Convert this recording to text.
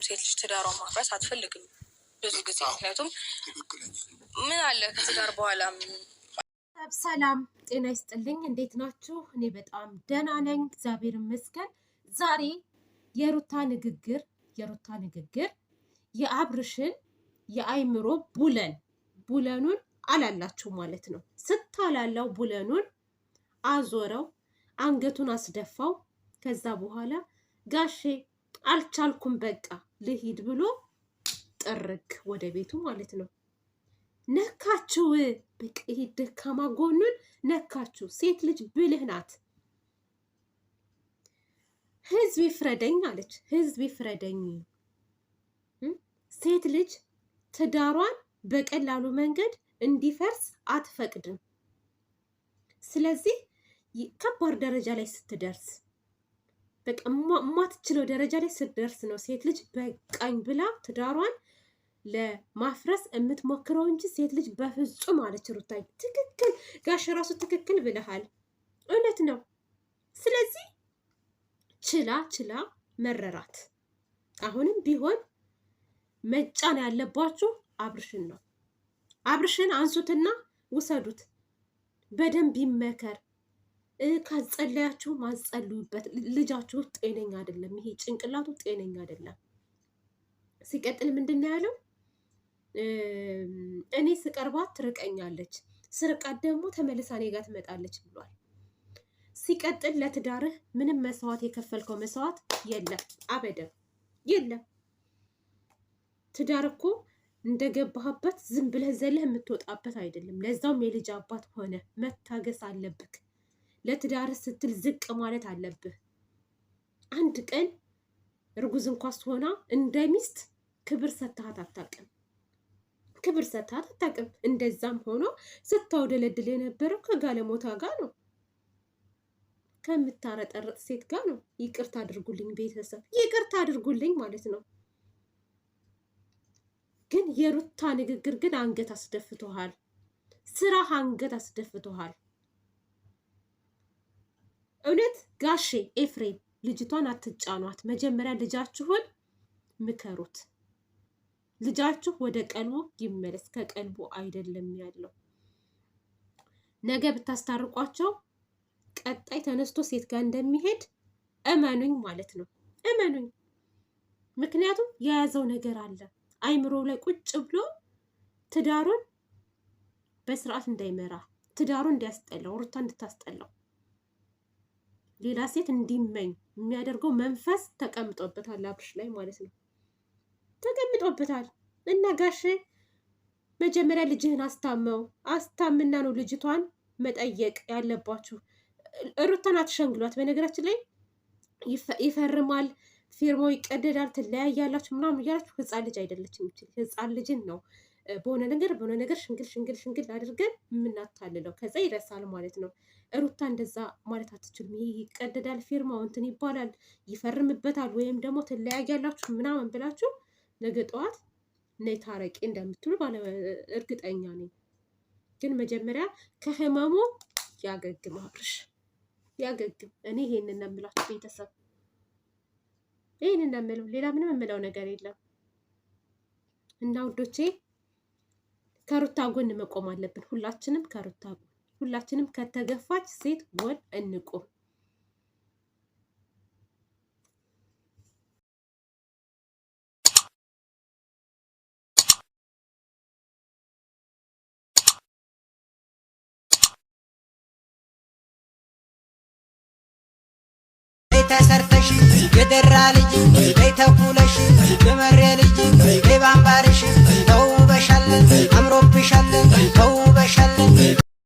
ሴት ልጅ ትዳሯን ማፍረስ አትፈልግም ብዙ ጊዜ ምክንያቱም ምን አለ ከትዳር በኋላ ሰላም ጤና ይስጥልኝ እንዴት ናችሁ እኔ በጣም ደህና ነኝ እግዚአብሔር ይመስገን ዛሬ የሩታ ንግግር የአብርሽን የአይምሮ ቡለኑን አላላችሁ ማለት ነው ስታላላው ቡለኑን አዞረው አንገቱን አስደፋው ከዛ በኋላ ጋሼ አልቻልኩም በቃ ልሂድ ብሎ ጥርክ ወደ ቤቱ ማለት ነው ነካችሁ በቃ ይሄ ደካማ ጎኑን ነካችሁ ሴት ልጅ ብልህ ናት ህዝብ ይፍረደኝ አለች ህዝብ ይፍረደኝ ሴት ልጅ ትዳሯን በቀላሉ መንገድ እንዲፈርስ አትፈቅድም ስለዚህ ከባድ ደረጃ ላይ ስትደርስ በቃ ማትችለው ደረጃ ላይ ስትደርስ ነው ሴት ልጅ በቃኝ ብላ ትዳሯን ለማፍረስ የምትሞክረው እንጂ ሴት ልጅ በፍጹም አለች ሩታይ ትክክል ጋሽ ራሱ ትክክል ብለሃል እውነት ነው ስለዚህ ችላ መረራት አሁንም ቢሆን መጫን ያለባችሁ አብርሽን ነው አብርሽን አንሱትና ውሰዱት በደንብ ይመከር ካጸለያችሁ ማጸልዩበት ልጃችሁ ጤነኛ አይደለም ይሄ ጭንቅላቱ ጤነኛ አይደለም ሲቀጥል ምንድነው ያለው እኔ ስቀርባት ትርቀኛለች ስርቃት ደግሞ ተመልሳ እኔ ጋር ትመጣለች ብሏል ሲቀጥል ለትዳርህ ምንም መስዋዕት የከፈልከው መስዋዕት የለም አበደም የለም ትዳር እኮ እንደገባህበት ዝም ብለህ ዘለህ የምትወጣበት አይደለም ለዛውም የልጅ አባት ሆነ መታገስ አለብህ ለትዳር ስትል ዝቅ ማለት አለብህ አንድ ቀን እርጉዝ እንኳን ሆና እንደሚስት ክብር ሰጥታት አታውቅም እንደዛም ሆኖ ስታውደለድል የነበረው ከጋለሞታ ጋር ነው ከምታረጠርጥ ሴት ጋር ነው ይቅርታ አድርጉልኝ ቤተሰብ ይቅርታ አድርጉልኝ ማለት ነው ግን የሩታ ንግግር ግን አንገት አስደፍቶሃል ስራ አንገት አስደፍቶሃል እውነት ጋሼ ኤፍሬም ልጅቷን አትጫኗት መጀመሪያ ልጃችሁን ምከሩት ልጃችሁ ወደ ቀልቡ ይመለስ ከቀልቡ አይደለም ያለው ነገ ብታስታርቋቸው ቀጣይ ተነስቶ ሴት ጋር እንደሚሄድ እመኑኝ ማለት ነው እመኑኝ ምክንያቱም የያዘው ነገር አለ አይምሮ ላይ ቁጭ ብሎ ትዳሩን በስርዓት እንዳይመራ ትዳሩን እንዲያስጠላው ሩታ እንድታስጠላው ሌላ ሴት እንዲመኝ የሚያደርገው መንፈስ ተቀምጦበታል አብርሽ ላይ ማለት ነው ተቀምጦበታል እና ጋሼ መጀመሪያ ልጅህን አስታምና ነው ልጅቷን መጠየቅ ያለባችሁ ሩታን አትሸንግሏት በነገራችን ላይ ይፈርማል ፊርማው ይቀደዳል ትለያያላችሁ ምናምን እያላችሁ ህፃን ልጅ አይደለችም ህፃን ልጅን ነው በሆነ ነገር ሽንግል አድርገን የምናታልለው ከዛ ይረሳል ማለት ነው ሩታ እንደዛ ማለት አትችልም ይሄ ይቀደዳል ፊርማው እንትን ይባላል ይፈርምበታል ወይም ደግሞ ትለያያላችሁ ምናምን ብላችሁ ነገ ጠዋት ነይ ታረቂ እንደምትሉ ባለ እርግጠኛ ነኝ ግን መጀመሪያ ከህመሙ ያገግም አብርሽ ያገግም እኔ ይሄንን ነው የምላችሁ ቤተሰብ ይሄንን ነው የምለው ሌላ ምንም የምለው ነገር የለም እና ውዶቼ ከሩታ ጎን መቆም አለብን ሁላችንም ከሩታ ጎን ሁላችንም ከተገፋች ሴት ጎን እንቆም ተሰርተሽ የደራ ልጅ ተኩለሽ የመሬ ልጅ